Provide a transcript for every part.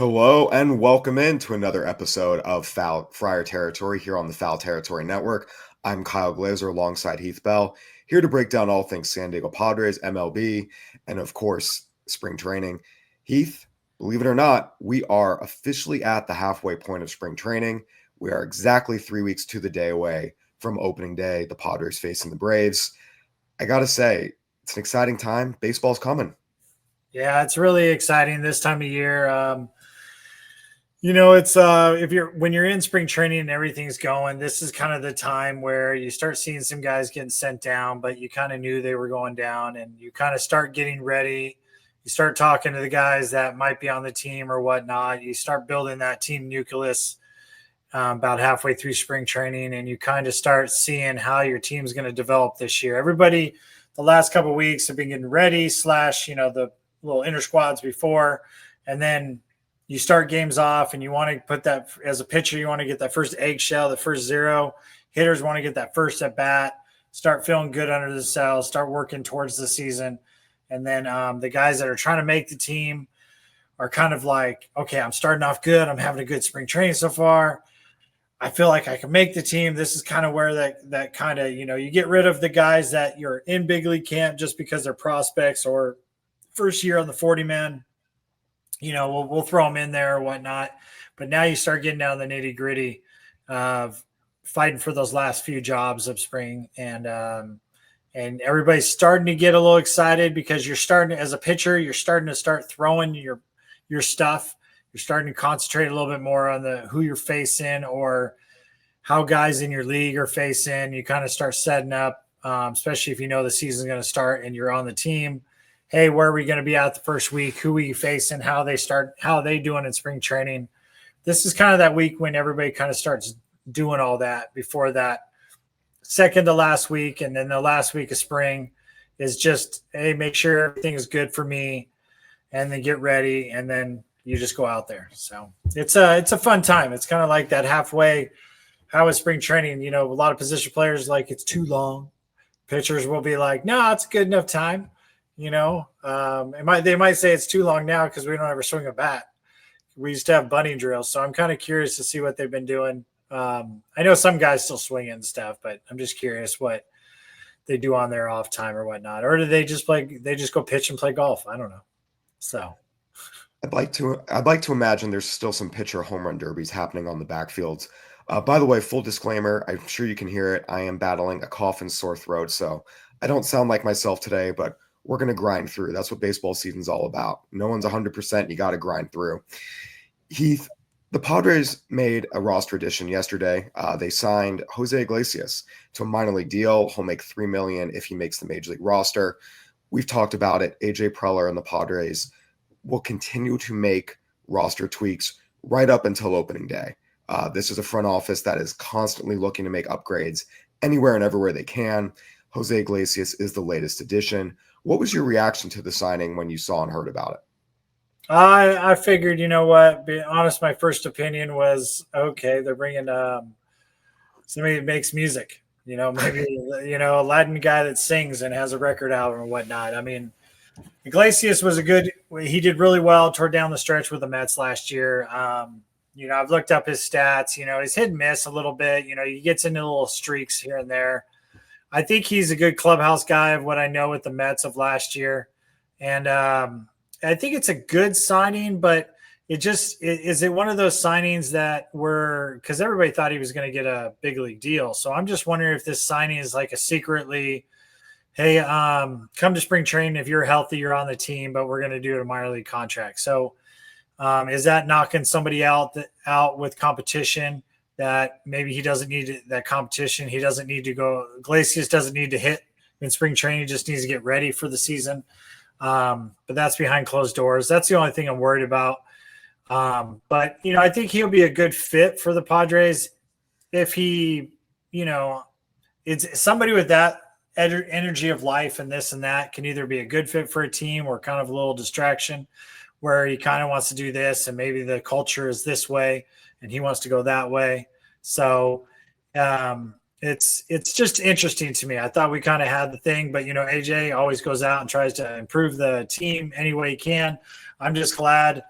Hello and welcome into another episode of Foul Friar Territory here on the Foul Territory Network. I'm Kyle Glaser alongside Heath Bell, here to break down all things San Diego Padres, MLB, and of course, spring training. Heath, believe it or not, we are officially at the halfway point of spring training. We are exactly 3 weeks to the day away from opening day, the Padres facing the Braves. I gotta say, it's an exciting time. Baseball's coming. Yeah, it's really exciting this time of year. It's if you're when you're in spring training and everything's going, this is kind of the time where you start seeing some guys getting sent down, but you kind of knew they were going down, and you kind of start getting ready. You start talking to the guys that might be on the team or whatnot. You start building that team nucleus about halfway through spring training, and you kind of start seeing how your team's going to develop this year. Everybody, the last couple of weeks have been getting ready / the little inter squads before, and then you start games off and you want to put that as a pitcher, you want to get that first eggshell, the first zero. Hitters want to get that first at bat, start feeling good under the cells, start working towards the season. And then the guys that are trying to make the team are kind of like, okay, I'm starting off good. I'm having a good spring training so far. I feel like I can make the team. This is kind of where that kind of, you get rid of the guys that you're in big league camp just because they're prospects or first year on the 40-man, we'll throw them in there or whatnot. But now you start getting down the nitty gritty of fighting for those last few jobs of spring. And everybody's starting to get a little excited because you're starting as a pitcher, you're starting to start throwing your stuff. You're starting to concentrate a little bit more on who you're facing or how guys in your league are facing. You kind of start setting up, especially if you know the season's going to start and you're on the team. Hey, where are we going to be out the first week? Who are you facing? How they doing in spring training? This is kind of that week when everybody kind of starts doing all that before that second to last week. And then the last week of spring is just, hey, make sure everything is good for me and then get ready. And then you just go out there. So it's a fun time. It's kind of like that halfway. How is spring training? A lot of position players like it's too long. Pitchers will be like, no, it's a good enough time. They might say it's too long now because we don't ever swing a bat. We used to have bunting drills, so I'm kind of curious to see what they've been doing. I know some guys still swing and stuff, but I'm just curious what they do on their off time or whatnot. Or do they just go pitch and play golf? I don't know. So I'd like to imagine there's still some pitcher home run derbies happening on the backfields. By the way, full disclaimer, I'm sure you can hear it. I am battling a cough and sore throat, so I don't sound like myself today, but we're going to grind through. That's what baseball season's all about. No one's 100%. You got to grind through. Heath, the Padres made a roster addition yesterday. They signed Jose Iglesias to a minor league deal. He'll make $3 million if he makes the major league roster. We've talked about it. AJ Preller and the Padres will continue to make roster tweaks right up until opening day. This is a front office that is constantly looking to make upgrades anywhere and everywhere they can. Jose Iglesias is the latest addition. What was your reaction to the signing when you saw and heard about it? I figured, being honest, my first opinion was, okay, they're bringing somebody that makes music, maybe, a Latin guy that sings and has a record album and whatnot. I mean, Iglesias he did really well toward down the stretch with the Mets last year. I've looked up his stats, he's hit and miss a little bit, he gets into little streaks here and there. I think he's a good clubhouse guy of what I know with the Mets of last year. And I think it's a good signing, but is it one of those signings that because everybody thought he was going to get a big league deal. So I'm just wondering if this signing is like a secretly, hey, come to spring training. If you're healthy, you're on the team, but we're going to do a minor league contract. So is that knocking somebody out with competition? That maybe he doesn't need that competition. He doesn't need to go. Iglesias doesn't need to hit in spring training. He just needs to get ready for the season. But that's behind closed doors. That's the only thing I'm worried about. But I think he'll be a good fit for the Padres if he, it's somebody with that energy of life and this and that can either be a good fit for a team or kind of a little distraction where he kind of wants to do this and maybe the culture is this way and he wants to go that way. So it's just interesting to me. I thought we kind of had the thing, but AJ always goes out and tries to improve the team any way he can. I'm just glad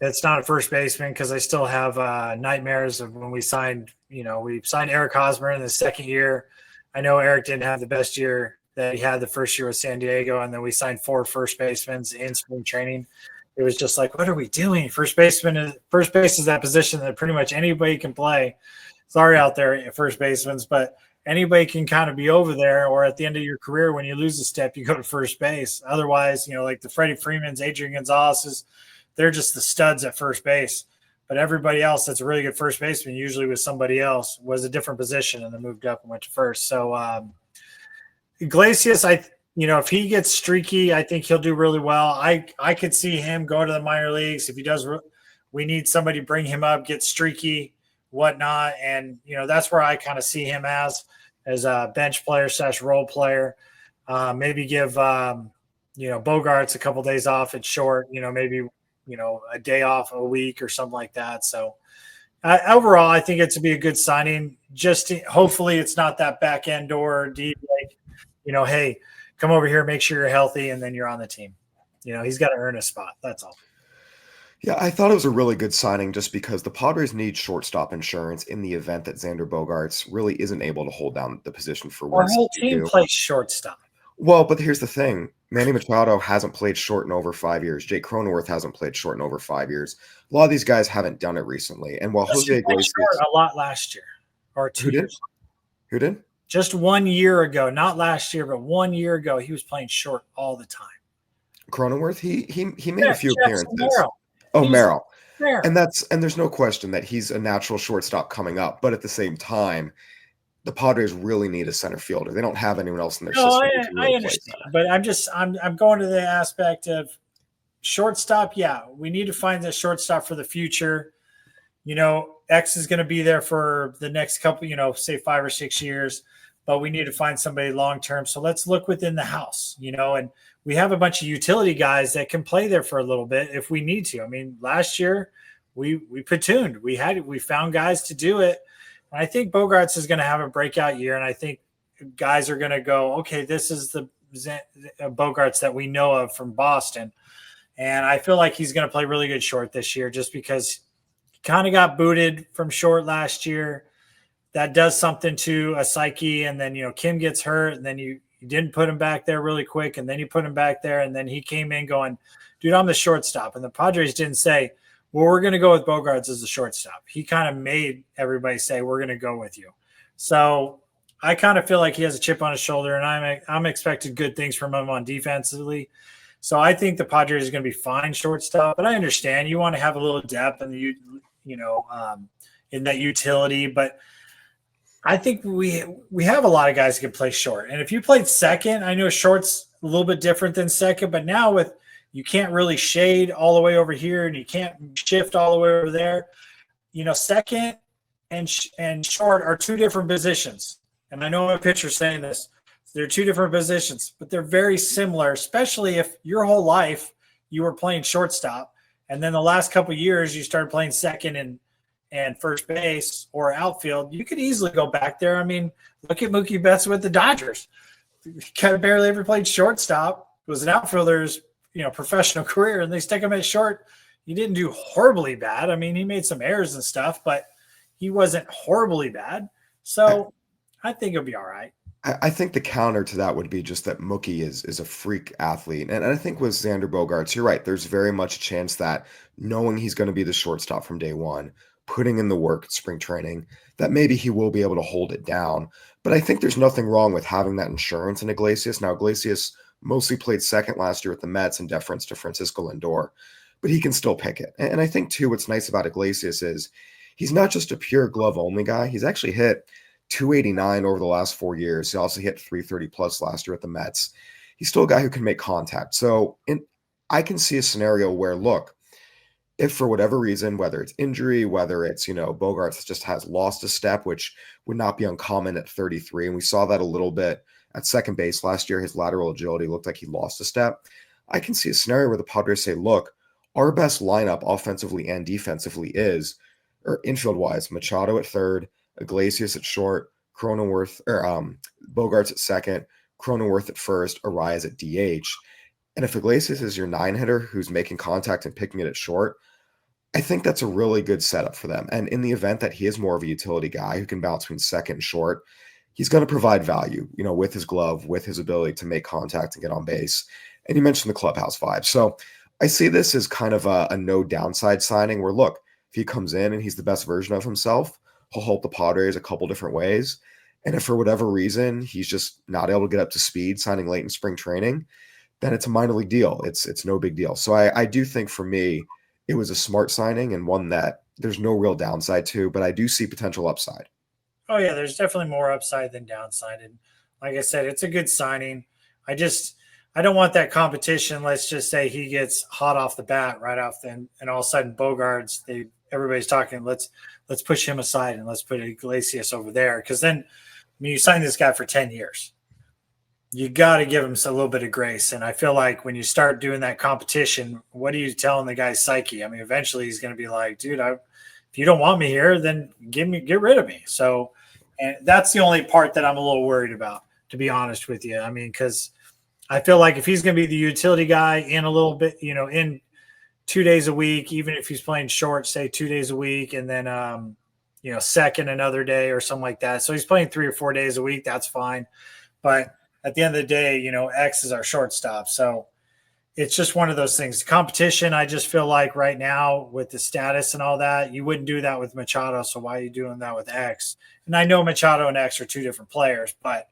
It's not a first baseman because I still have nightmares of when we signed. We signed Eric Hosmer in the second year. I know Eric didn't have the best year that he had the first year with San Diego, and then we signed 4 first basemen in spring training. It was just like, what are we doing? First base is that position that pretty much anybody can play. Sorry out there, first basemen, but anybody can kind of be over there, or at the end of your career, when you lose a step, you go to first base. Otherwise, like the Freddie Freemans, Adrian Gonzalez's, they're just the studs at first base. But everybody else that's a really good first baseman, usually with somebody else, was a different position and then moved up and went to first. So Iglesias, if he gets streaky, I think he'll do really well. I could see him go to the minor leagues. If he does, we need somebody to bring him up, get streaky, whatnot. And, that's where I kind of see him as a bench player / role player. Maybe give, Bogaerts a couple days off at short, maybe, a day off a week or something like that. So overall, I think it's to be a good signing. Hopefully it's not that back end door deep, like, hey, come over here, make sure you're healthy, and then you're on the team. He's got to earn a spot. That's all. Yeah, I thought it was a really good signing just because the Padres need shortstop insurance in the event that Xander Bogaerts really isn't able to hold down the position for Our one whole team season. plays shortstop. Well, but here's the thing. Manny Machado hasn't played short in over 5 years. Jake Cronenworth hasn't played short in over 5 years. A lot of these guys haven't done it recently. And while Jose Iglesias a lot last year or 2 years. Who did? Just 1 year ago, not last year, but 1 year ago, he was playing short all the time. Cronenworth, he made a few appearances. Merrill. And there's no question that he's a natural shortstop coming up, but at the same time, the Padres really need a center fielder. They don't have anyone else in their system. I understand, but I'm going to the aspect of shortstop. Yeah, we need to find the shortstop for the future. X is going to be there for the next couple, say 5 or 6 years, but we need to find somebody long term. So let's look within the house, and we have a bunch of utility guys that can play there for a little bit if we need to. I mean, last year we platooned. We found guys to do it. And I think Bogaerts is going to have a breakout year, and I think guys are going to go, okay, this is the Bogaerts that we know of from Boston. And I feel like he's going to play really good short this year just because he kind of got booted from short last year. That does something to a psyche, and then, Kim gets hurt, and then you didn't put him back there really quick, and then you put him back there, and then he came in going, dude, I'm the shortstop. And the Padres didn't say, well, we're going to go with Bogaerts as the shortstop. He kind of made everybody say, we're going to go with you. So I kind of feel like he has a chip on his shoulder, and I'm expecting good things from him on defensively. So I think the Padres are going to be fine shortstop, but I understand you want to have a little depth and in that utility. But I think we have a lot of guys who can play short. And if you played second, I know short's a little bit different than second, but now you can't really shade all the way over here, and you can't shift all the way over there. Second and short are 2 different positions. And I know a pitcher's saying this. They're 2 different positions, but they're very similar, especially if your whole life you were playing shortstop, and then the last couple of years you started playing second and first base or outfield. You could easily go back there. I mean, look at Mookie Betts with the Dodgers. He kind of barely ever played shortstop. Was an outfielder's professional career, and they stick him at short. He didn't do horribly bad. I mean, he made some errors and stuff, but he wasn't horribly bad. So I think he'll be all right. I think the counter to that would be just that Mookie is a freak athlete. And I think with Xander Bogaerts, you're right. There's very much a chance that knowing he's going to be the shortstop from day one, putting in the work at spring training, that maybe he will be able to hold it down. But I think there's nothing wrong with having that insurance in Iglesias. Now, Iglesias mostly played second last year with the Mets in deference to Francisco Lindor, but he can still pick it. And I think, too, what's nice about Iglesias is he's not just a pure glove-only guy. He's actually hit 289 over the last 4 years. He also hit 330 plus last year at the Mets. He's still a guy who can make contact. So I can see a scenario where, look, if for whatever reason, whether it's injury, whether it's, Bogaerts just has lost a step, which would not be uncommon at 33. And we saw that a little bit at second base last year. His lateral agility looked like he lost a step. I can see a scenario where the Padres say, look, our best lineup offensively and defensively is, or infield-wise, Machado at third, Iglesias at short, Bogaerts at second, Cronenworth at first, Arias at DH. And if Iglesias is your 9-hitter who's making contact and picking it at short, I think that's a really good setup for them. And in the event that he is more of a utility guy who can bounce between second and short, he's going to provide value, with his glove, with his ability to make contact and get on base. And you mentioned the clubhouse vibe. So I see this as kind of a no downside signing where, look, if he comes in and he's the best version of himself, he'll help the Padres a couple different ways. And if for whatever reason he's just not able to get up to speed signing late in spring training, then it's a minor league deal. It's no big deal. So I do think for me, it was a smart signing and one that there's no real downside to, but I do see potential upside. Oh yeah, there's definitely more upside than downside. And like I said, it's a good signing. I don't want that competition. Let's just say he gets hot off the bat right off then, and all of a sudden Bogaerts, everybody's talking, let's push him aside and let's put Iglesias over there. Because then, I mean, you sign this guy for 10 years. You got to give him a little bit of grace. And I feel like when you start doing that competition, what are you telling the guy's psyche? I mean, eventually he's going to be like, dude, if you don't want me here, then get rid of me. So, and that's the only part that I'm a little worried about, to be honest with you. I mean, because I feel like if he's going to be the utility guy in a little bit, in 2 days a week, even if he's playing short, say 2 days a week, and then, second another day or something like that. So he's playing 3 or 4 days a week. That's fine. But at the end of the day, X is our shortstop. So it's just one of those things. Competition, I just feel like right now with the status and all that, you wouldn't do that with Machado. So why are you doing that with X? And I know Machado and X are two different players, but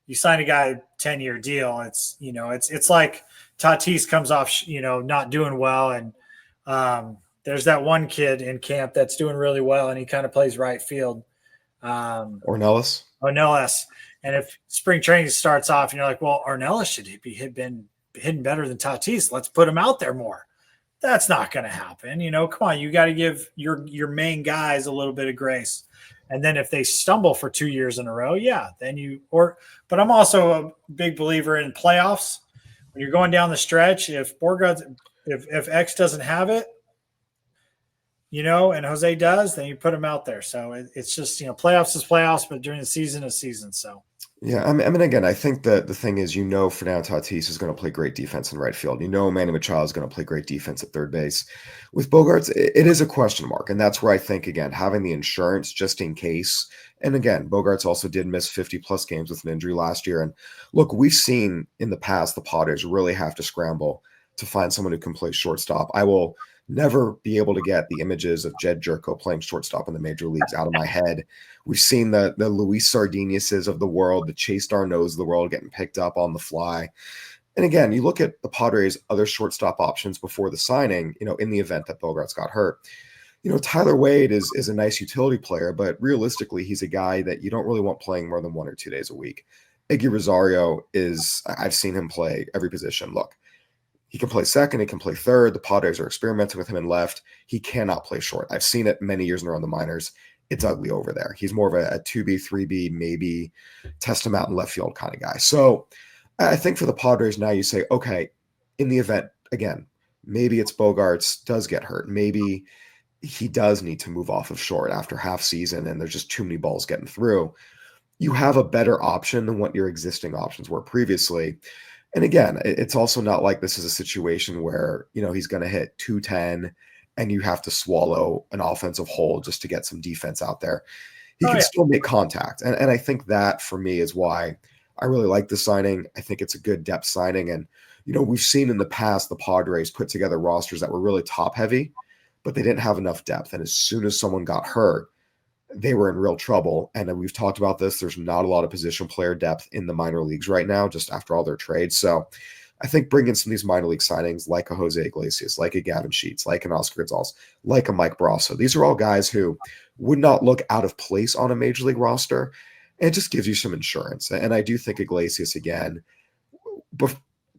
you sign a guy 10-year deal. It's like Tatis comes off, not doing well. And there's that one kid in camp that's doing really well, and he kind of plays right field. Ornelas? Ornelas. And if spring training starts off and you're like, well, Ornelas should be been hitting better than Tatis. Let's put him out there more. That's not going to happen. Come on, you got to give your main guys a little bit of grace. And then if they stumble for 2 years in a row, yeah, then but I'm also a big believer in playoffs. When you're going down the stretch, if X doesn't have it, and Jose does, then you put him out there. So it's just, playoffs is playoffs, but during the season is season. So. Yeah, I mean, again, I think that the thing is, Fernando Tatis is going to play great defense in right field. Manny Machado is going to play great defense at third base. With Bogaerts, it is a question mark, and that's where I think, again, having the insurance just in case. And again, Bogaerts also did miss 50-plus games with an injury last year. And look, we've seen in the past the Padres really have to scramble to find someone who can play shortstop. I will never be able to get the images of Jed Jerko playing shortstop in the major leagues out of my head. We've seen the Luis Sardiniases of the world, the Chase Darnos of the world getting picked up on the fly. And again, you look at the Padres' other shortstop options before the signing, in the event that Bogaerts got hurt. Tyler Wade is a nice utility player, but realistically, he's a guy that you don't really want playing more than 1 or 2 days a week. Iggy Rosario I've seen him play every position. Look, he can play second, he can play third. The Padres are experimenting with him in left. He cannot play short. I've seen it many years in a row in the minors. It's ugly over there. He's more of a 2B, 3B, maybe test him out in left field kind of guy. So I think for the Padres now you say, okay, in the event, again, maybe it's Bogaerts does get hurt. Maybe he does need to move off of short after half season and there's just too many balls getting through. You have a better option than what your existing options were previously. And again, it's also not like this is a situation where, he's going to hit 210 and you have to swallow an offensive hole just to get some defense out there. He can still make contact. And I think that for me is why I really like the signing. I think it's a good depth signing. And, we've seen in the past the Padres put together rosters that were really top heavy, but they didn't have enough depth. And as soon as someone got hurt, they were in real trouble. And we've talked about this. There's not a lot of position player depth in the minor leagues right now, just after all their trades. So I think bringing some of these minor league signings like a Jose Iglesias, like a Gavin Sheets, like an Oscar Gonzalez, like a Mike Brasso, these are all guys who would not look out of place on a major league roster. And it just gives you some insurance. And I do think Iglesias, again,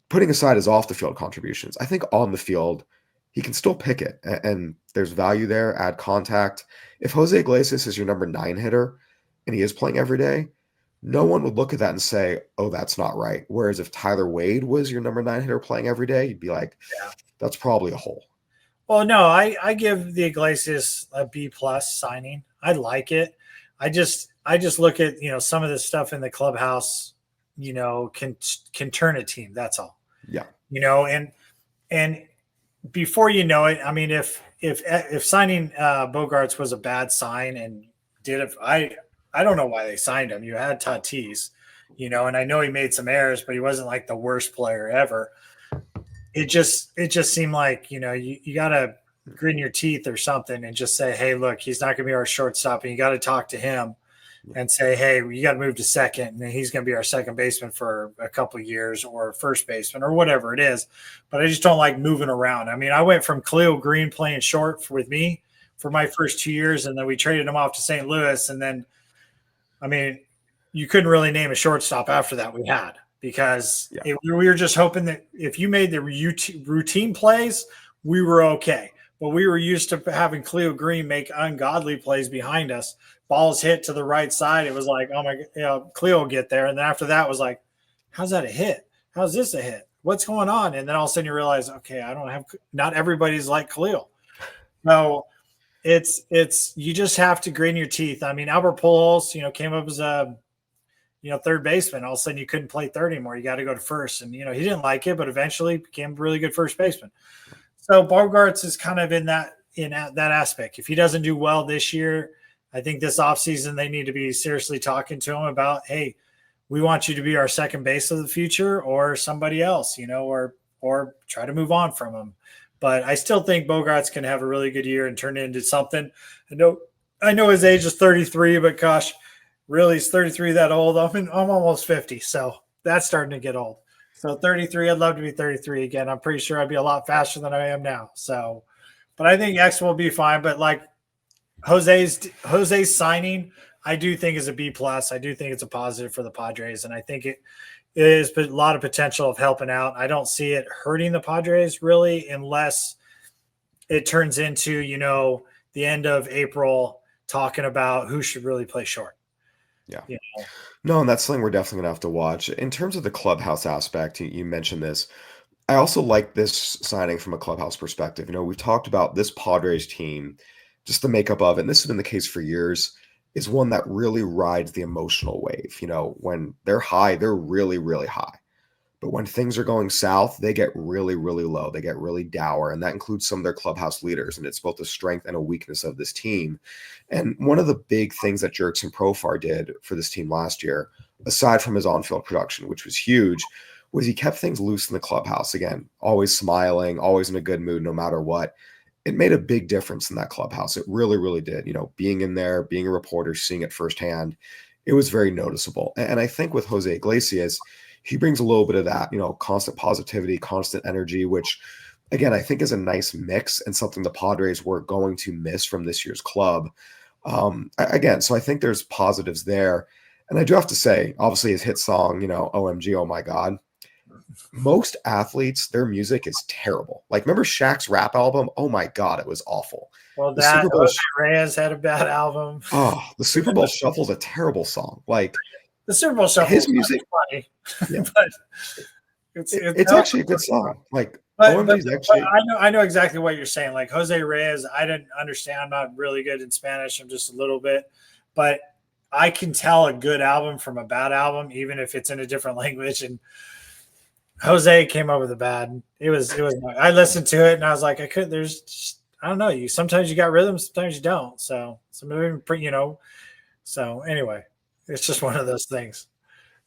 putting aside his off the field contributions, I think on the field, he can still pick it. And there's value there, add contact. If Jose Iglesias is your number 9 hitter and he is playing every day, no one would look at that and say, oh, that's not right. Whereas if Tyler Wade was your number 9 hitter playing every day, you'd be like, that's probably a hole. Well, no, I give the Iglesias a B+ signing. I like it. I just look at, some of the stuff in the clubhouse, can turn a team. That's all. Yeah. And before you know it, I mean, if if signing Bogaerts was a bad sign and I don't know why they signed him. You had Tatis, and I know he made some errors, but he wasn't like the worst player ever. It just seemed like you got to grin your teeth or something and just say, hey, look, he's not going to be our shortstop, and you got to talk to him and say, hey, you got to move to second, and then he's going to be our second baseman for a couple of years, or first baseman, or whatever it is. But I just don't like moving around. I mean, I went from Cleo Green playing short with me for my first 2 years, and then we traded him off to St. Louis, and then, I mean, you couldn't really name a shortstop after that we had, because we were just hoping that if you made the routine plays, we were okay. But we were used to having Cleo Green make ungodly plays behind us. Balls hit to the right side. It was like, oh my, Cleo will get there. And then after that was like, how's that a hit? How's this a hit? What's going on? And then all of a sudden you realize, okay, not everybody's like Cleo. So it's you just have to grin your teeth. I mean, Albert Pujols, came up as a third baseman. All of a sudden you couldn't play third anymore. You got to go to first. And he didn't like it, but eventually became a really good first baseman. So Bogaerts is kind of in that aspect. If he doesn't do well this year, I think this offseason they need to be seriously talking to him about, hey, we want you to be our second base of the future, or somebody else, or try to move on from him. But I still think Bogaerts can have a really good year and turn it into something. I know his age is 33, but gosh, really, is 33 that old? I'm almost 50, so that's starting to get old. So 33, I'd love to be 33 again. I'm pretty sure I'd be a lot faster than I am now. So, but I think X will be fine. But like Jose's signing, I do think is a B+. I do think it's a positive for the Padres, and I think it is a lot of potential of helping out. I don't see it hurting the Padres really, unless it turns into the end of April talking about who should really play short. Yeah. No, and that's something we're definitely going to have to watch. In terms of the clubhouse aspect, you mentioned this. I also like this signing from a clubhouse perspective. We've talked about this Padres team, just the makeup of it, and this has been the case for years, is one that really rides the emotional wave. When they're high, they're really, really high. But when things are going south, they get really, really low. They get really dour, and that includes some of their clubhouse leaders. And it's both a strength and a weakness of this team. And one of the big things that Jurickson Profar did for this team last year, aside from his on-field production, which was huge, was he kept things loose in the clubhouse. Again, always smiling, always in a good mood, no matter what. It made a big difference in that clubhouse. It really, really did. Being in there, being a reporter, seeing it firsthand, it was very noticeable. And I think with Jose Iglesias, he brings a little bit of that, constant positivity, constant energy, which, again, I think is a nice mix and something the Padres were going to miss from this year's club. So I think there's positives there. And I do have to say, obviously, his hit song, OMG, oh my God. Most athletes, their music is terrible. Like, remember Shaq's rap album? Oh my God, it was awful. Well, Jose Reyes had a bad album. Oh, the Super Bowl Shuffle is a terrible song. Like, the Super Bowl Shuffle, his music, funny, yeah. but it's actually a good song. Like, but I know exactly what you're saying. Like Jose Reyes, I didn't understand. I'm not really good in Spanish. I'm just a little bit, but I can tell a good album from a bad album, even if it's in a different language. And Jose came up with a bad. It was. I listened to it and I was like, I don't know. Sometimes you got rhythm, sometimes you don't. So So anyway, it's just one of those things.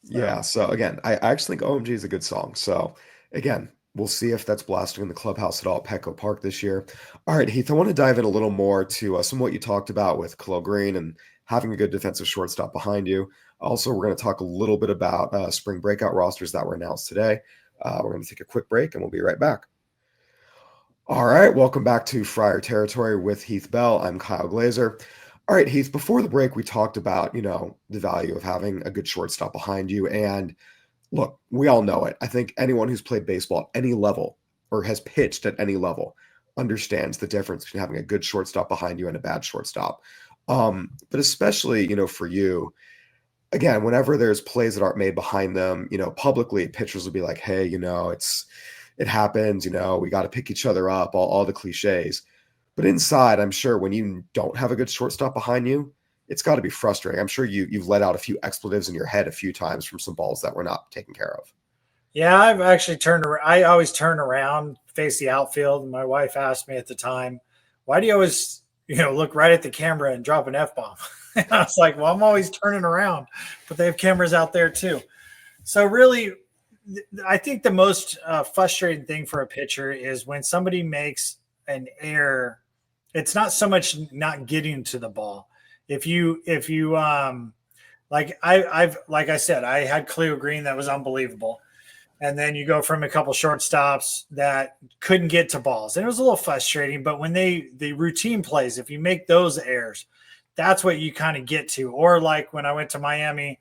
So. Yeah. So again, I actually think OMG is a good song. So again, we'll see if that's blasting in the clubhouse at all at Petco Park this year. All right, Heath, I want to dive in a little more to some of what you talked about with Khalil Green and having a good defensive shortstop behind you. Also, we're going to talk a little bit about spring breakout rosters that were announced today. We're going to take a quick break and we'll be right back. All right, welcome back to Friar Territory with Heath Bell. I'm Kyle Glaser. All right, Heath, before the break, we talked about, the value of having a good shortstop behind you. And look, we all know it. I think anyone who's played baseball at any level or has pitched at any level understands the difference between having a good shortstop behind you and a bad shortstop. But especially, for you, again, whenever there's plays that aren't made behind them, publicly, pitchers will be like, hey, it happens, we got to pick each other up, all the cliches. But inside, I'm sure when you don't have a good shortstop behind you, it's got to be frustrating. I'm sure you've let out a few expletives in your head a few times from some balls that were not taken care of. Yeah, I've actually turned around. I always turn around, face the outfield. And my wife asked me at the time, why do you always, look right at the camera and drop an F-bomb? And I was like, well, I'm always turning around, but they have cameras out there too. So really, I think the most frustrating thing for a pitcher is when somebody makes an error. It's not so much not getting to the ball. If you like I said, I had Cleo Green that was unbelievable, and then you go from a couple shortstops that couldn't get to balls, and it was a little frustrating. But when the routine plays, if you make those errors, that's what you kind of get to. Or like when I went to Miami,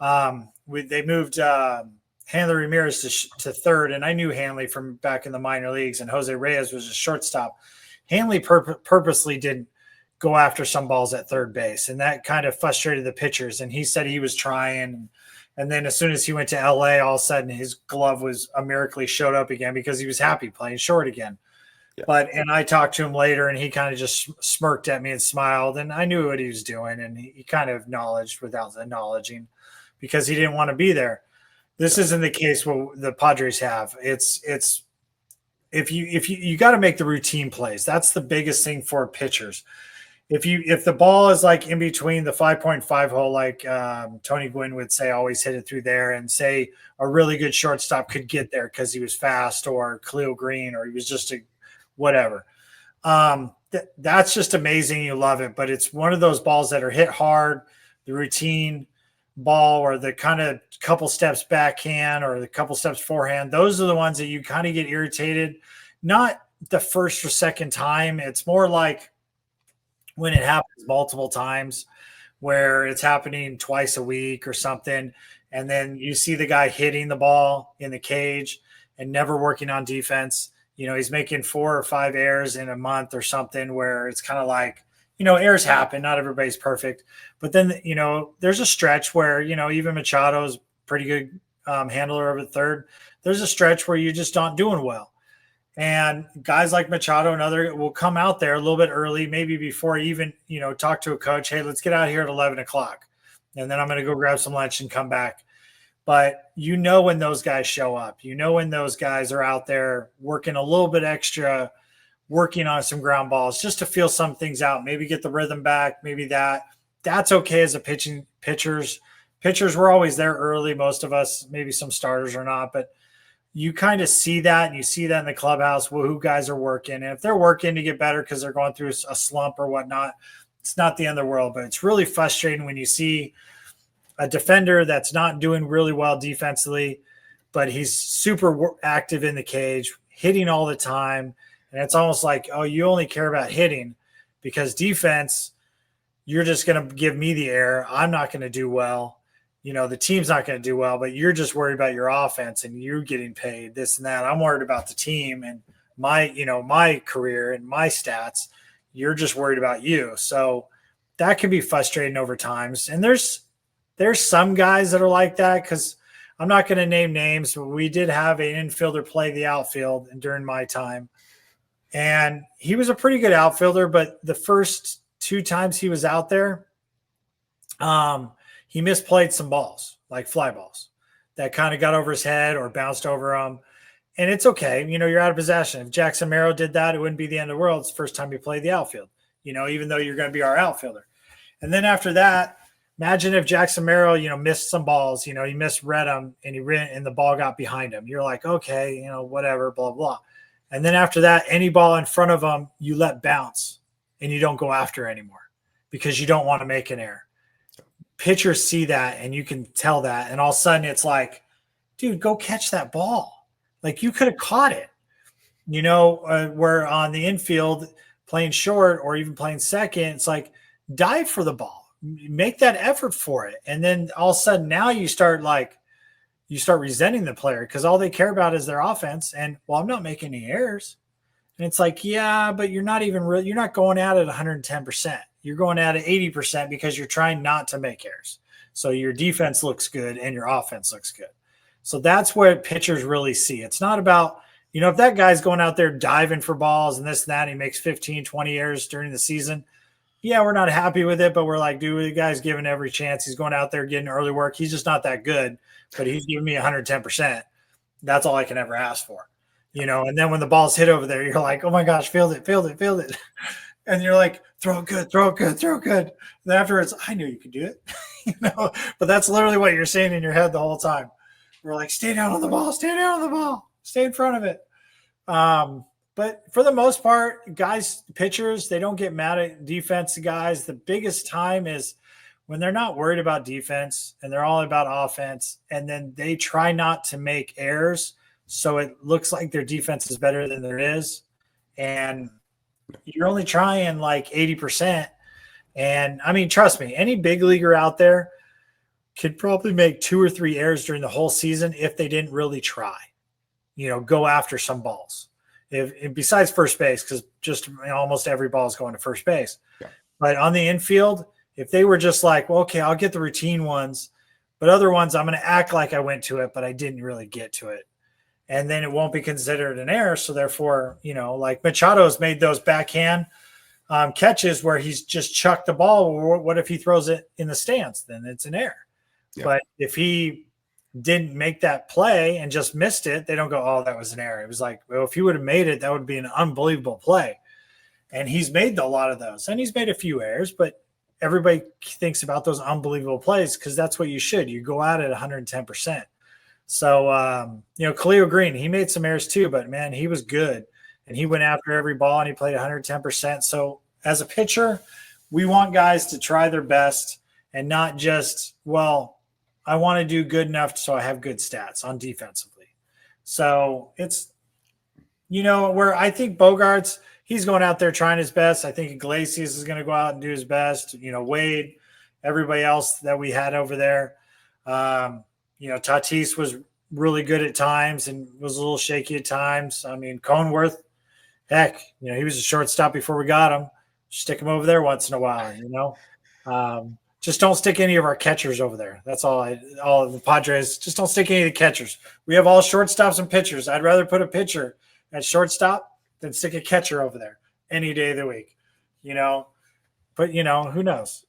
they moved Hanley Ramirez to third, and I knew Hanley from back in the minor leagues, and Jose Reyes was a shortstop. Hanley purposely didn't go after some balls at third base, and that kind of frustrated the pitchers. And he said he was trying, and then as soon as he went to LA, all of a sudden his glove was miraculously showed up again because he was happy playing short again. Yeah. And I talked to him later, and he kind of just smirked at me and smiled, and I knew what he was doing, and he kind of acknowledged without acknowledging because he didn't want to be there. This isn't the case what the Padres have. It's if you got to make the routine plays. That's the biggest thing for pitchers. If the ball is like in between the 5.5 hole, like Tony Gwynn would say, always hit it through there, and say a really good shortstop could get there because he was fast, or Cleo Green, or he was just a whatever. That's just amazing. You love it, but it's one of those balls that are hit hard, the routine ball, or the kind of couple steps backhand or the couple steps forehand. Those are the ones that you kind of get irritated. Not the first or second time. It's more like when it happens multiple times, where it's happening twice a week or something, and then you see the guy hitting the ball in the cage and never working on defense. He's making 4 or 5 errors in a month or something, where it's kind of like, errors happen. Not everybody's perfect. But then, there's a stretch where, even Machado's pretty good handler over third. There's a stretch where you're just not doing well. And guys like Machado and other will come out there a little bit early, maybe before even, talk to a coach. Hey, let's get out here at 11 o'clock. And then I'm going to go grab some lunch and come back. But when those guys show up, when those guys are out there working a little bit extra, working on some ground balls just to feel some things out, maybe get the rhythm back, maybe that's okay as a pitchers. Pitchers were always there early. Most of us, maybe some starters are not, but you kind of see that, and you see that in the clubhouse, who guys are working. And if they're working to get better because they're going through a slump or whatnot, it's not the end of the world. But it's really frustrating when you see a defender that's not doing really well defensively, but he's super active in the cage, hitting all the time. And it's almost like, oh, you only care about hitting, because defense, you're just going to give me the air. I'm not going to do well. The team's not going to do well, but you're just worried about your offense and you're getting paid this and that. I'm worried about the team and my career and my stats. You're just worried about you. So that can be frustrating over times. And there's some guys that are like that, because I'm not going to name names, but we did have an infielder play the outfield during my time. And he was a pretty good outfielder, but the first 2 times he was out there, he misplayed some balls, like fly balls, that kind of got over his head or bounced over him. And it's okay. You're out of possession. If Jackson Merrill did that, it wouldn't be the end of the world. It's the first time he played the outfield, even though you're going to be our outfielder. And then after that, imagine if Jackson Merrill, missed some balls, he misread them and the ball got behind him. You're like, okay, whatever, blah, blah. And then after that, any ball in front of him, you let bounce and you don't go after anymore because you don't want to make an error. Pitchers see that, and you can tell that. And all of a sudden it's like, dude, go catch that ball. Like, you could have caught it, where on the infield playing short or even playing second, it's like, dive for the ball, make that effort for it. And then all of a sudden now you start resenting the player because all they care about is their offense. And, well, I'm not making any errors. And it's like, yeah, but you're not going at it 110%. You're going at it 80% because you're trying not to make errors. So your defense looks good and your offense looks good. So that's what pitchers really see. It's not about, if that guy's going out there diving for balls and this and that, and he makes 15, 20 errors during the season. Yeah, we're not happy with it, but we're like, dude, the guy's given every chance. He's going out there getting early work. He's just not that good, but he's giving me 110%. That's all I can ever ask for. And then when the ball's hit over there, you're like, oh my gosh, field it, field it, field it. And you're like, throw it good, throw it good, throw it good. And afterwards, I knew you could do it. But that's literally what you're saying in your head the whole time. We're like, stay down on the ball, stay down on the ball, stay in front of it. But for the most part, guys, pitchers, they don't get mad at defense guys. The biggest time is when they're not worried about defense and they're all about offense, and then they try not to make errors so it looks like their defense is better than there is. And you're only trying like 80%. And I mean, trust me, any big leaguer out there could probably make 2 or 3 errors during the whole season if they didn't really try, go after some balls. If besides first base, because just almost every ball is going to first base. Yeah. But on the infield, if they were just like, well, okay, I'll get the routine ones, but other ones I'm going to act like I went to it, but I didn't really get to it. And then it won't be considered an error. So therefore, like Machado's made those backhand catches where he's just chucked the ball. What if he throws it in the stands? Then it's an error. Yeah. But if he didn't make that play and just missed it, they don't go, oh, that was an error. It was like, well, if he would have made it, that would be an unbelievable play. And he's made a lot of those. And he's made a few errors, but everybody thinks about those unbelievable plays because that's what you should. You go out at 110%. So, Khalil Green, he made some errors too, but, man, he was good. And he went after every ball, and he played 110%. So as a pitcher, we want guys to try their best and not just, well, I want to do good enough so I have good stats on defensively. So it's, where I think Bogaerts, he's going out there trying his best. I think Iglesias is going to go out and do his best. Wade, everybody else that we had over there. Tatis was really good at times and was a little shaky at times. I mean, Conworth, heck, he was a shortstop before we got him. Stick him over there once in a while, Just don't stick any of our catchers over there. That's all of the Padres. Just don't stick any of the catchers. We have all shortstops and pitchers. I'd rather put a pitcher at shortstop than stick a catcher over there any day of the week, But, who knows?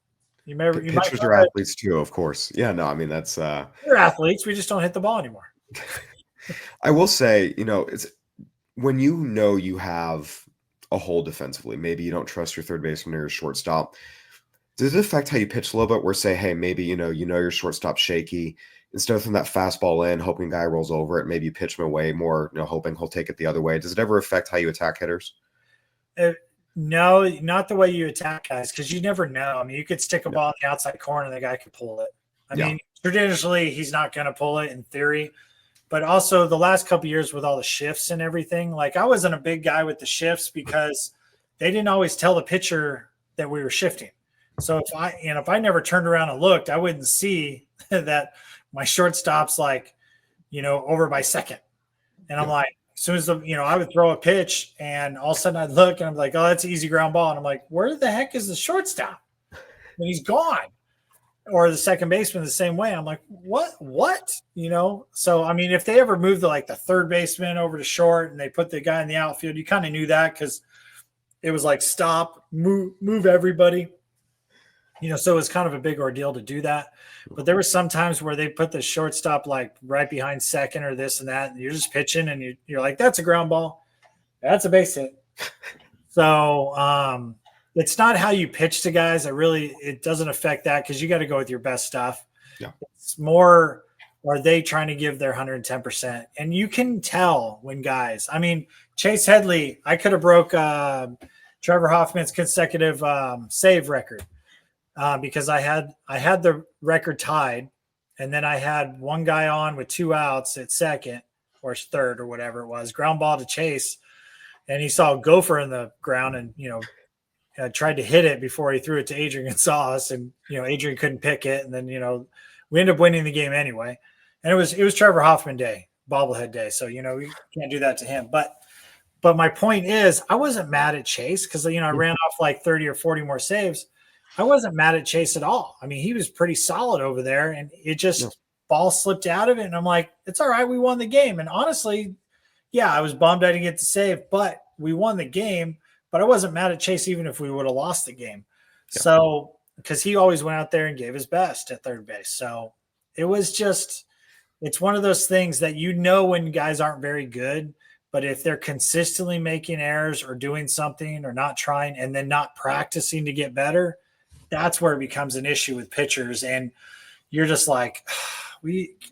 Pitchers are athletes too, of course. Yeah, no, I mean, that's we're athletes. We just don't hit the ball anymore. I will say, it's when you have a hole defensively, maybe you don't trust your third baseman or your shortstop. Does it affect how you pitch a little bit? Where say, hey, maybe your shortstop's shaky. Instead of throwing that fastball in, hoping guy rolls over it, maybe you pitch him away more, hoping he'll take it the other way. Does it ever affect how you attack hitters? No, not the way you attack guys, because you never know. I mean, you could stick a ball in the outside corner and the guy could pull it. I mean, traditionally, he's not going to pull it in theory. But also the last couple of years with all the shifts and everything, like I wasn't a big guy with the shifts because they didn't always tell the pitcher that we were shifting. So if I never turned around and looked, I wouldn't see that my shortstop's like, over by second. And I'm like, as soon as I would throw a pitch and all of a sudden I'd look and I'm like, oh, that's an easy ground ball. And I'm like, where the heck is the shortstop? And he's gone. Or the second baseman the same way. I'm like, what? So, I mean, if they ever moved the third baseman over to short and they put the guy in the outfield, you kind of knew that because it was like, stop, move everybody. So it was kind of a big ordeal to do that. But there were some times where they put the shortstop like right behind second or this and that, and you're just pitching and you're like, that's a ground ball. That's a base hit. So it's not how you pitch to guys. It doesn't affect that because you got to go with your best stuff. Yeah. It's more, are they trying to give their 110%? And you can tell when guys, I mean, Chase Headley, I could have broke Trevor Hoffman's consecutive save record. Because I had the record tied, and then I had one guy on with 2 outs at second or third or whatever it was, ground ball to Chase, and he saw a gopher in the ground and tried to hit it before he threw it to Adrian Gonzalez, and Adrian couldn't pick it, and then we ended up winning the game anyway, and it was Trevor Hoffman day, bobblehead day, so we can't do that to him, but my point is I wasn't mad at Chase because I ran off like 30 or 40 more saves. I wasn't mad at Chase at all. I mean, he was pretty solid over there, and it just ball slipped out of it. And I'm like, it's all right. We won the game. And honestly, yeah, I was bummed I didn't get to save, but we won the game. But I wasn't mad at Chase even if we would have lost the game. Yeah. So because he always went out there and gave his best at third base. So it was just, it's one of those things that when guys aren't very good, But if they're consistently making errors or doing something or not trying and then not practicing to get better, that's where it becomes an issue with pitchers. And you're just like,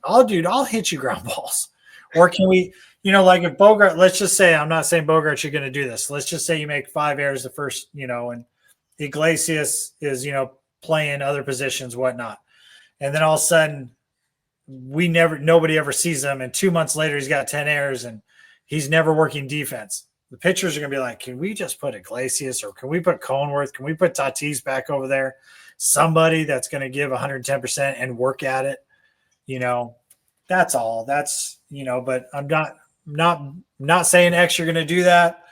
I'll hit you ground balls. Or can we, like if Bogart, let's just say, I'm not saying Bogart, you're going to do this. Let's just say you make 5 errors the first, and Iglesias is, playing other positions, whatnot. And then all of a sudden nobody ever sees him. And 2 months later, he's got 10 errors and he's never working defense. The pitchers are going to be like, can we just put Iglesias or can we put Cronenworth? Can we put Tatis back over there? Somebody that's going to give 110% and work at it. That's all. That's, but I'm not saying X, you're going to do that.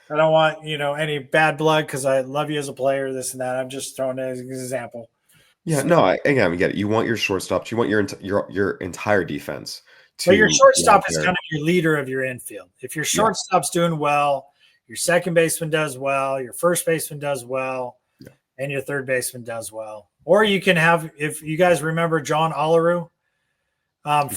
I don't want, any bad blood because I love you as a player, this and that. I'm just throwing it as an example. Yeah, no, I get it. You want your shortstops, you want your entire defense to But your be shortstop out is there. kind of your leader of your infield. If your Yeah. shortstop's doing well, your second baseman does well, your first baseman does well, Yeah. and your third baseman does well. Or you can have, if you guys remember John Olerud, John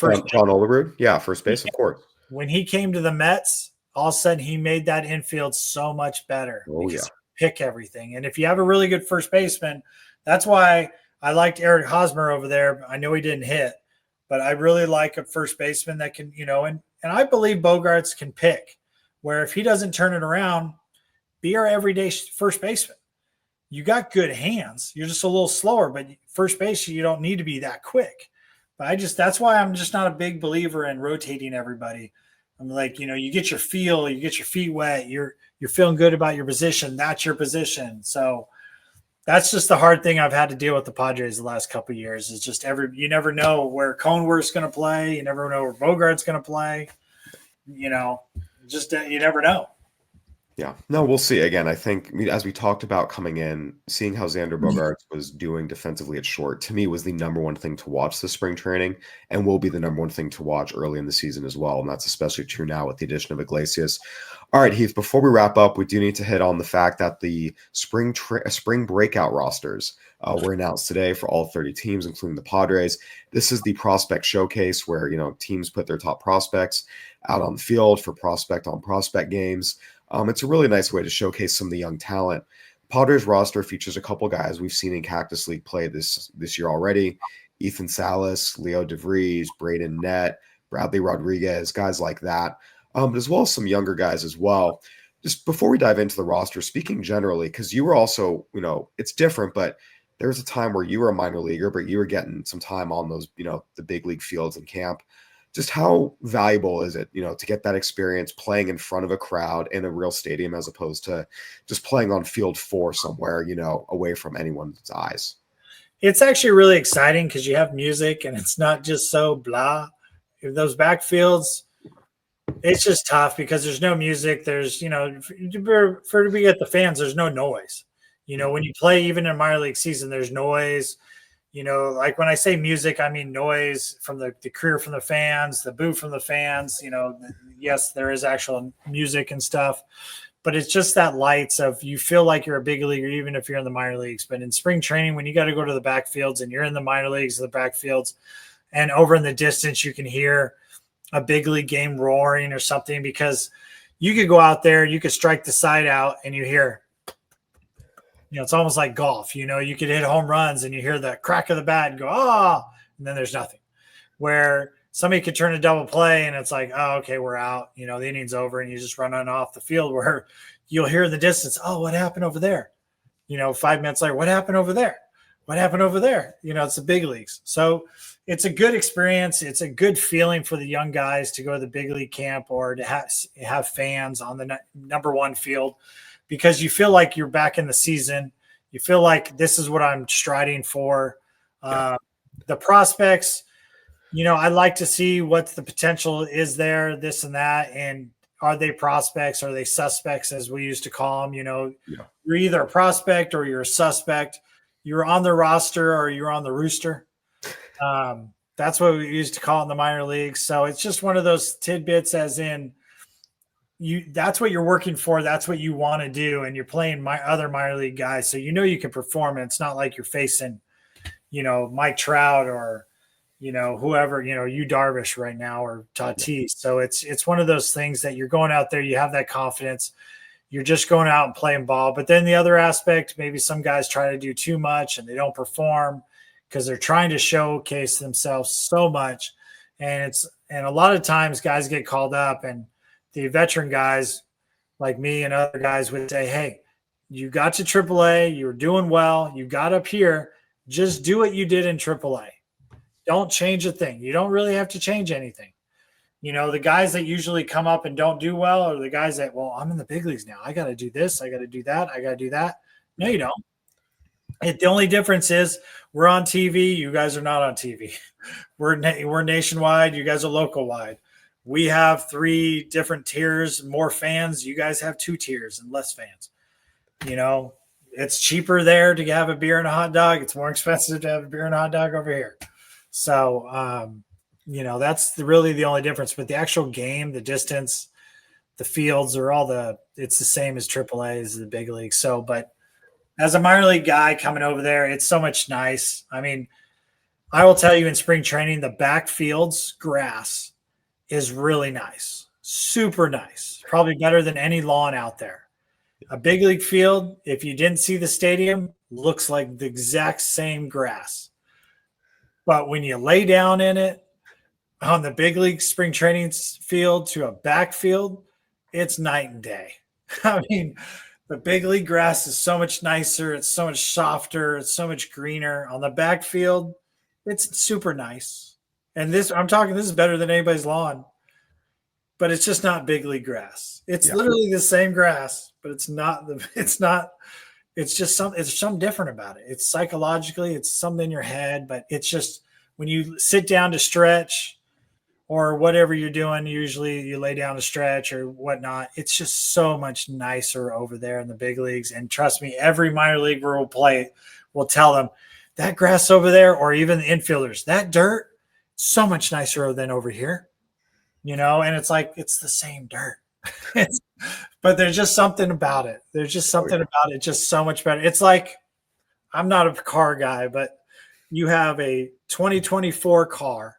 Olerud, yeah, first base, of course. when he came to the Mets, all of a sudden he made that infield so much better Oh, because yeah. he pick everything. And if you have a really good first baseman, that's why I liked Eric Hosmer over there. I know he didn't hit, but I really like a first baseman that can, and I believe Bogaerts can pick, where if he doesn't turn it around, be our everyday first baseman. You got good hands. You're just a little slower, but first base, you don't need to be that quick. But that's why I'm just not a big believer in rotating everybody. I'm like, you get your feel, you get your feet wet, you're feeling good about your position. That's your position. So that's just the hard thing I've had to deal with the Padres the last couple of years. Is just you never know where Cronenworth's going to play. You never know where Bogart's going to play. You never know. Yeah. No, we'll see. Again, I think as we talked about coming in, seeing how Xander Bogaerts was doing defensively at short, to me was the number one thing to watch this spring training and will be the number one thing to watch early in the season as well. And that's especially true now with the addition of Iglesias. All right, Heath, before we wrap up, we do need to hit on the fact that the spring breakout rosters were announced today for all 30 teams, including the Padres. This is the prospect showcase where, teams put their top prospects out on the field for prospect on prospect games. It's a really nice way to showcase some of the young talent. Padres roster features a couple guys we've seen in Cactus League play this year already. Ethan Salas, Leo DeVries, Braden Nett, Bradley Rodriguez, guys like that, but as well as some younger guys as well. Just before we dive into the roster, speaking generally, because you were also, it's different, but there was a time where you were a minor leaguer, but you were getting some time on those, the big league fields in camp. Just how valuable is it, to get that experience playing in front of a crowd in a real stadium as opposed to just playing on field 4 somewhere, away from anyone's eyes? It's actually really exciting because you have music and it's not just so blah. Those backfields, it's just tough because there's no music. There's, for to be at the fans, there's no noise. When you play even in minor league season, there's noise. Like when I say music, I mean noise from the cheer from the fans, the boo from the fans. Yes, there is actual music and stuff, but it's just that lights of you feel like you're a big leaguer, even if you're in the minor leagues. But in spring training, when you got to go to the backfields and you're in the minor leagues, the backfields, and over in the distance, you can hear a big league game roaring or something because you could go out there, you could strike the side out and you hear, it's almost like golf. You could hit home runs and you hear the crack of the bat and go, and then there's nothing. Where somebody could turn a double play and it's like, oh, okay, we're out. The inning's over and you just run on off the field where you'll hear in the distance, oh, what happened over there? 5 minutes later, what happened over there? What happened over there? It's the big leagues. So it's a good experience. It's a good feeling for the young guys to go to the big league camp or to have fans on the number one field, because you feel like you're back in the season. You feel like this is what I'm striding for. The prospects, I'd like to see what the potential is there, this and that. And are they prospects? Are they suspects, as we used to call them? You're either a prospect or you're a suspect. You're on the roster or you're on the rooster. That's what we used to call it in the minor leagues. So it's just one of those tidbits, as in, that's what you're working for. That's what you want to do. And you're playing other minor league guys. So you can perform. And it's not like you're facing, Mike Trout or, whoever, you Darvish right now or Tatis. So it's one of those things that you're going out there, you have that confidence. You're just going out and playing ball. But then the other aspect, maybe some guys try to do too much and they don't perform because they're trying to showcase themselves so much. And a lot of times guys get called up, and the veteran guys like me and other guys would say, hey, you got to AAA, you're doing well, you got up here, just do what you did in AAA. Don't change a thing. You don't really have to change anything. The guys that usually come up and don't do well are the guys that, well, I'm in the big leagues now. I got to do this. I got to do that. I got to do that. No, you don't. The only difference is we're on TV. You guys are not on TV. We're nationwide. You guys are local wide. We have 3 different tiers, more fans. You guys have 2 tiers and less fans. It's cheaper there to have a beer and a hot dog. It's more expensive to have a beer and a hot dog over here. So, that's really the only difference. But the actual game, the distance, the fields are it's the same as AAA, as the big league. So, but as a minor league guy coming over there, it's so much nice. I mean, I will tell you, in spring training, the backfields grass is really nice, super nice, probably better than any lawn out there. A big league field, if you didn't see the stadium, looks like the exact same grass. But when you lay down in it on the big league spring training field to a backfield, it's night and day. I mean, the big league grass is so much nicer. It's so much softer. It's so much greener. On the backfield, it's super nice. And this is better than anybody's lawn, but it's just not big league grass. It's literally the same grass, but it's just something different about it. It's psychologically, it's something in your head, but it's just when you sit down to stretch or whatever you're doing, usually you lay down to stretch or whatnot. It's just so much nicer over there in the big leagues. And trust me, every minor leaguer will tell them that grass over there, or even the infielders, that dirt, so much nicer than over here, and it's like, it's the same dirt. But there's just something about it. There's just something about it, just so much better. It's like, I'm not a car guy, but you have a 2024 car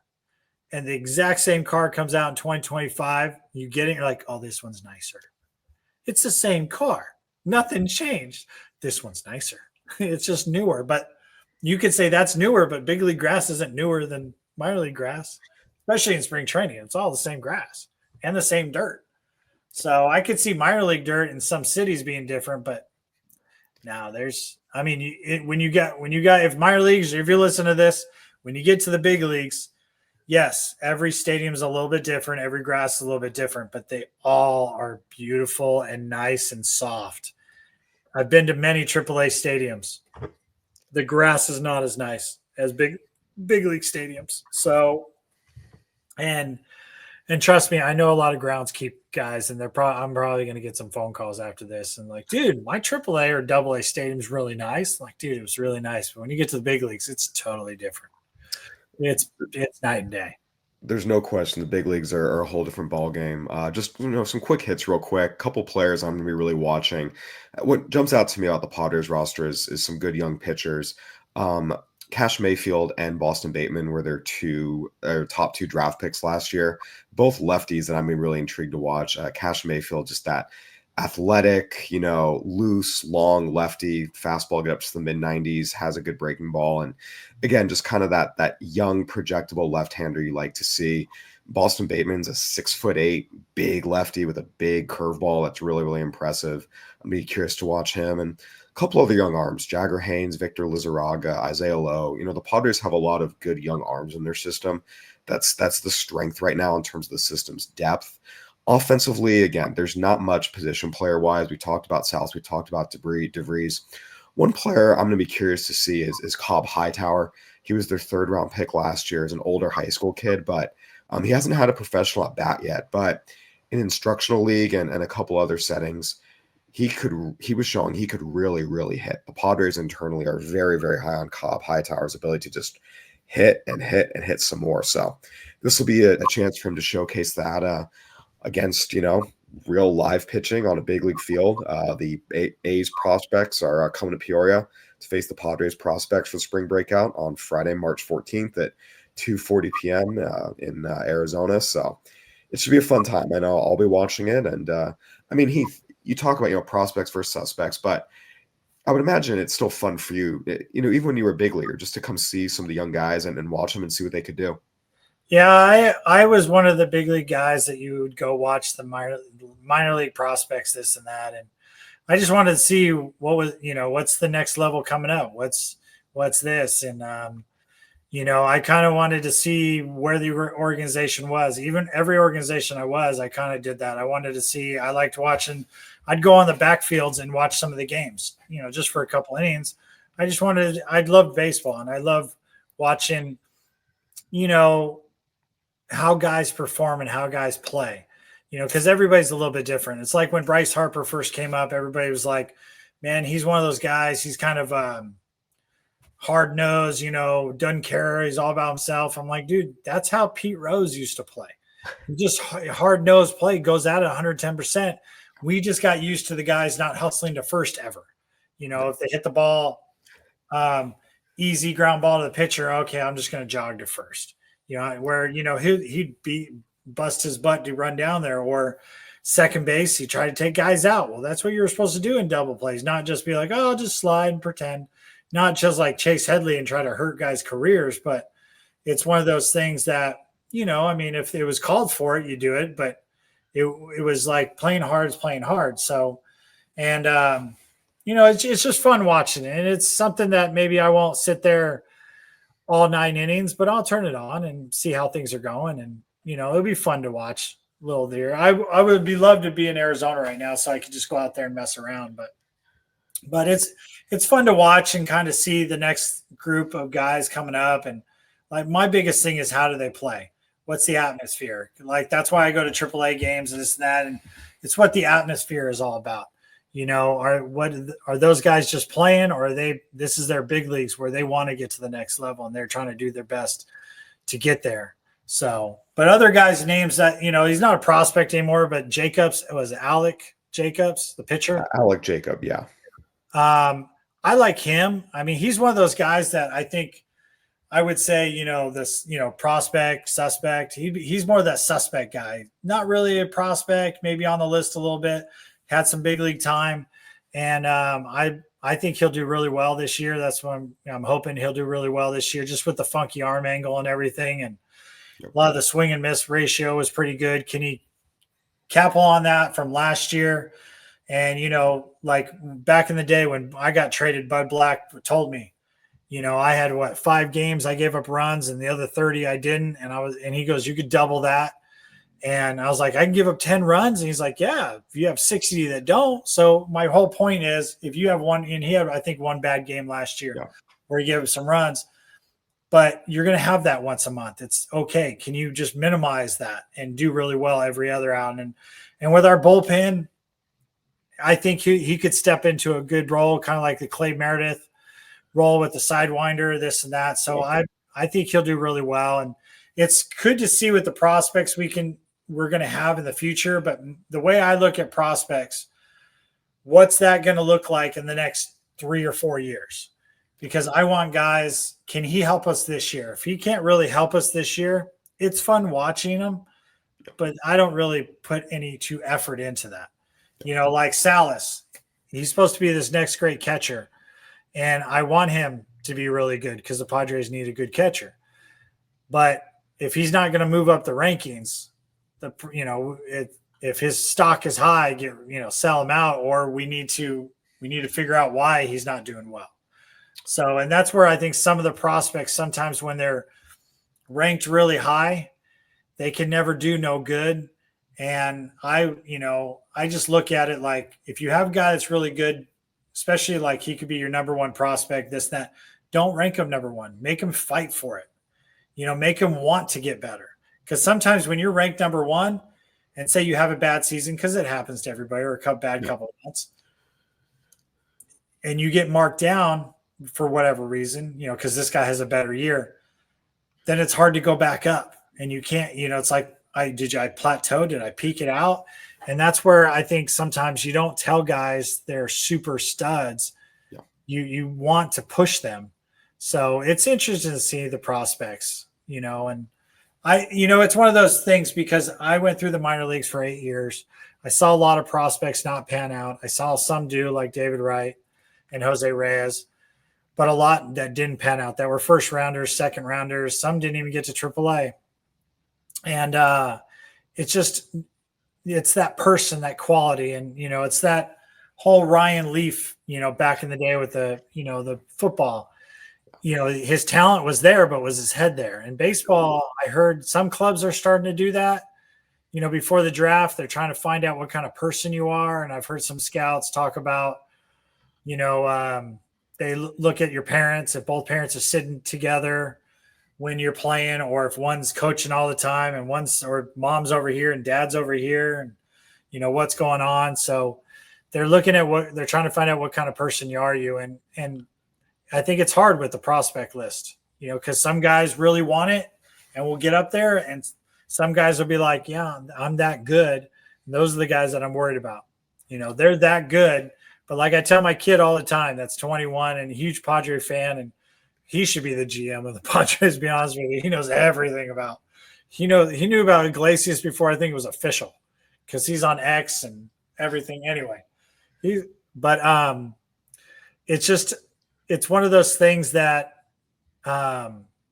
and the exact same car comes out in 2025. You get it, you're like, oh, this one's nicer. It's the same car. Nothing changed. This one's nicer. It's just newer. But you could say that's newer, but big league grass isn't newer than minor league grass, especially in spring training. It's all the same grass and the same dirt. So I could see minor league dirt in some cities being different, but now if minor leagues, if you listen to this, when you get to the big leagues, yes, every stadium is a little bit different. Every grass is a little bit different, but they all are beautiful and nice and soft. I've been to many AAA stadiums. The grass is not as nice as big league stadiums. So, and trust me, I know a lot of groundskeep guys, and I'm probably going to get some phone calls after this. And like, dude, my AAA or AA stadium is really nice. Like, dude, it was really nice. But when you get to the big leagues, it's totally different. It's night and day. There's no question the big leagues are a whole different ball game. Just some quick hits real quick. Couple players I'm going to be really watching. What jumps out to me about the Padres roster is some good young pitchers. Cash Mayfield and Boston Bateman were their top 2 draft picks last year. Both lefties that I'm really intrigued to watch. Cash Mayfield, just that athletic, loose, long lefty, fastball get up to the mid-90s, has a good breaking ball. And again, just kind of that young, projectable left-hander you like to see. Boston Bateman's a 6'8", big lefty with a big curveball. That's really, really impressive. I'm be curious to watch him. And a couple other young arms, Jagger Haynes, Victor Lizarraga, Isaiah Lowe. The Padres have a lot of good young arms in their system. That's the strength right now in terms of the system's depth. Offensively, again, there's not much position player-wise. We talked about South. We talked about DeVries. One player I'm going to be curious to see is Cobb Hightower. He was their 3rd-round pick last year as an older high school kid, but he hasn't had a professional at bat yet. But in instructional league and a couple other settings, he was showing he could really, really hit. The Padres internally are very, very high on Cobb Hightower's ability to just hit and hit and hit some more. So this will be a chance for him to showcase that against, real live pitching on a big league field. The A's prospects are coming to Peoria to face the Padres prospects for the spring breakout on Friday, March 14th at 2:40 p.m. In Arizona. So it should be a fun time. I know I'll be watching it. And I mean, Heath, you talk about prospects versus suspects, but I would imagine it's still fun for you, even when you were a big leaguer, just to come see some of the young guys and watch them and see what they could do. Yeah, I was one of the big league guys that you would go watch the minor league prospects, this and that, and I just wanted to see what was, what's the next level coming up, what's this, and I kind of wanted to see where the organization was. Even every organization I kind of did that. I wanted to see. I liked watching. I'd go on the backfields and watch some of the games, just for a couple innings. I loved baseball, and I love watching, how guys perform and how guys play, because everybody's a little bit different. It's like when Bryce Harper first came up, everybody was like, man, he's one of those guys. He's kind of hard nosed, doesn't care. He's all about himself. I'm like, dude, that's how Pete Rose used to play. Just hard nosed play, goes out at 110%. We just got used to the guys not hustling to first ever. If they hit the ball, easy ground ball to the pitcher, okay, I'm just going to jog to first. Where he'd bust his butt to run down there, or second base, he tried to take guys out. Well, that's what you were supposed to do in double plays, not just be like, oh, I'll just slide and pretend, not just like Chase Headley and try to hurt guys' careers. But it's one of those things that, I mean, if it was called for it, you do it, but it was like playing hard is playing hard. So, and, it's just fun watching it. And it's something that maybe I won't sit there all 9 innings, but I'll turn it on and see how things are going. And, it'll be fun to watch a little there. I would love to be in Arizona right now so I could just go out there and mess around. But it's fun to watch and kind of see the next group of guys coming up. And like my biggest thing is, how do they play? What's the atmosphere? Like, that's why I go to AAA games and this and that. And it's what the atmosphere is all about. Are those guys just playing, or this is their big leagues where they want to get to the next level and they're trying to do their best to get there. So, but other guys' names that, he's not a prospect anymore, but Jacobs, it was Alec Jacobs, the pitcher. Alec Jacob. Yeah. I like him. I mean, he's one of those guys that I think I would say, prospect, suspect. He's more of that suspect guy, not really a prospect, maybe on the list a little bit. Had some big league time, and I think he'll do really well this year. That's what I'm hoping he'll do really well this year, just with the funky arm angle and everything. And a lot of the swing and miss ratio was pretty good. Can he capital on that from last year? And, like back in the day when I got traded, Bud Black told me, I had 5 games I gave up runs and the other 30 I didn't. And he goes, you could double that. And I was like, I can give up 10 runs. And he's like, yeah, if you have 60 that don't. So my whole point is, if you have one, and he had, I think, one bad game last year where he gave up some runs, but you're going to have that once a month. It's okay. Can you just minimize that and do really well every other out? And with our bullpen, I think he could step into a good role, kind of like the Clay Meredith role with the sidewinder, this and that. So I think he'll do really well. And it's good to see what the prospects we're going to have in the future. But the way I look at prospects, what's that going to look like in the next 3 or 4 years? Because I want guys, can he help us this year? If he can't really help us this year, it's fun watching him, but I don't really put any too effort into that. Like Salas, he's supposed to be this next great catcher, and I want him to be really good because the Padres need a good catcher. But if he's not going to move up the rankings, if his stock is high, sell him out, or we need to figure out why he's not doing well. So, and that's where I think some of the prospects, sometimes when they're ranked really high, they can never do no good. And I just look at it like, if you have a guy that's really good, especially like he could be your number one prospect, this, that, don't rank him number one, make him fight for it. Make him want to get better. Because sometimes when you're ranked number one and say you have a bad season, because it happens to everybody, or a bad couple of months, and you get marked down for whatever reason, because this guy has a better year, then it's hard to go back up. And you can't, it's like, did I plateau? Did I peak it out? And that's where I think sometimes you don't tell guys they're super studs. Yeah. You want to push them. So it's interesting to see the prospects. And it's one of those things because I went through the minor leagues for 8 years. I saw a lot of prospects not pan out. I saw some do, like David Wright and Jose Reyes, but a lot that didn't pan out, that were first rounders, second rounders. Some didn't even get to AAA. And it's that person, that quality. And, it's that whole Ryan Leaf, back in the day with the football. His talent was there, but was his head there? In baseball, I heard some clubs are starting to do that. Before the draft, they're trying to find out what kind of person you are. And I've heard some scouts talk about, they look at your parents, if both parents are sitting together when you're playing, or if one's coaching all the time and or mom's over here and dad's over here, and what's going on. So they're looking at they're trying to find out what kind of person you are. And I think it's hard with the prospect list, because some guys really want it and will get up there, and some guys will be like, yeah, I'm that good. And those are the guys that I'm worried about. They're that good. But like I tell my kid all the time, that's 21 and a huge Padre fan, and he should be the GM of the Padres, to be honest with you. He knows everything about. He knew about Iglesias before I think it was official, because he's on X and everything. Anyway, it's one of those things that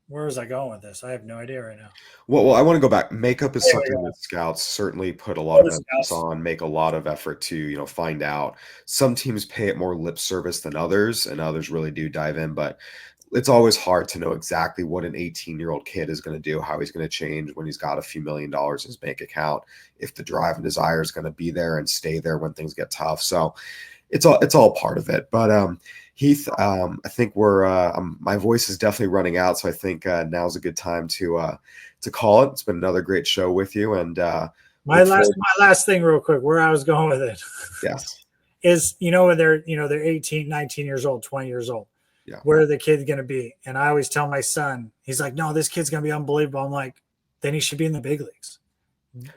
where was I going with this? I have no idea right now. Well, I want to go back. Makeup is something that scouts certainly put a lot of emphasis on, make a lot of effort to, find out. Some teams pay it more lip service than others, and others really do dive in. But it's always hard to know exactly what an 18-year-old kid is going to do, how he's going to change when he's got a few $1 million in his bank account, if the drive and desire is going to be there and stay there when things get tough. So it's all part of it. But Heath, I think my voice is definitely running out, so I think now's a good time to call it. It's been another great show with you. And my last thing, real quick, where I was going with it, yes, is when they're 18, 19 years old, 20 years old. Yeah. Where are the kids going to be? And I always tell my son, he's like, no, this kid's going to be unbelievable. I'm like, then he should be in the big leagues.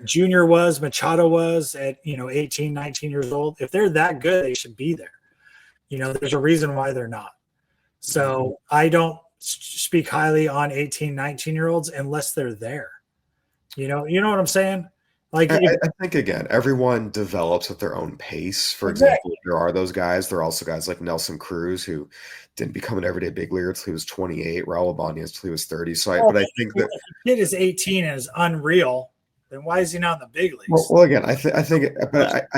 Junior Machado was at 18, 19 years old. If they're that good, they should be there. There's a reason why they're not. So I don't speak highly on 18, 19-year-olds unless they're there. You know what I'm saying? Like, I think, again, everyone develops at their own pace. For example, there are those guys. There are also guys like Nelson Cruz, who didn't become an everyday big leaguer until he was 28. Raul Ibanez until he was 30. But I think that if the kid is 18 and is unreal, then why is he not in the big leagues? Well, again, I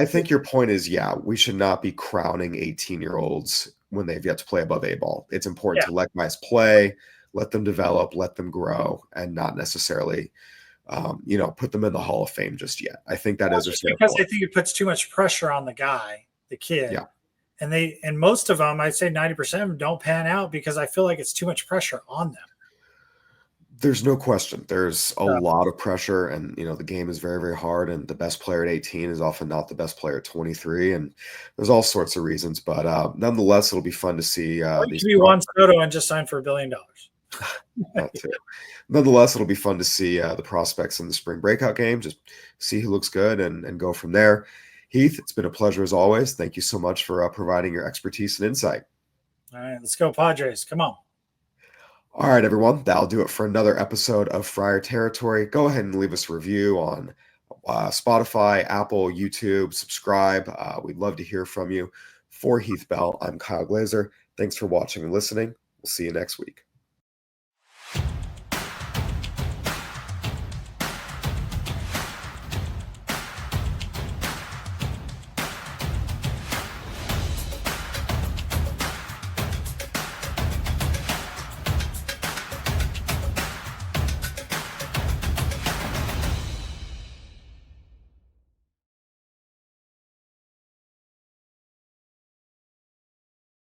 think your point is, we should not be crowning 18-year-olds when they've yet to play above A ball. It's important to let guys play, let them develop, let them grow, and not necessarily, put them in the Hall of Fame just yet. I think that is because I think it puts too much pressure on the kid. Yeah. And most of them, I'd say 90% of them don't pan out because I feel like it's too much pressure on them. There's no question. There's a lot of pressure, and the game is very, very hard. And the best player at 18 is often not the best player at 23, and there's all sorts of reasons. But nonetheless, it'll be fun to see. These Juan Soto and just signed for $1 billion. That too. Nonetheless, it'll be fun to see the prospects in the spring breakout game. Just see who looks good and go from there. Heath, it's been a pleasure as always. Thank you so much for providing your expertise and insight. All right, let's go Padres. Come on. All right, everyone. That'll do it for another episode of Friar Territory. Go ahead and leave us a review on Spotify, Apple, YouTube. Subscribe. We'd love to hear from you. For Heath Bell, I'm Kyle Glaser. Thanks for watching and listening. We'll see you next week.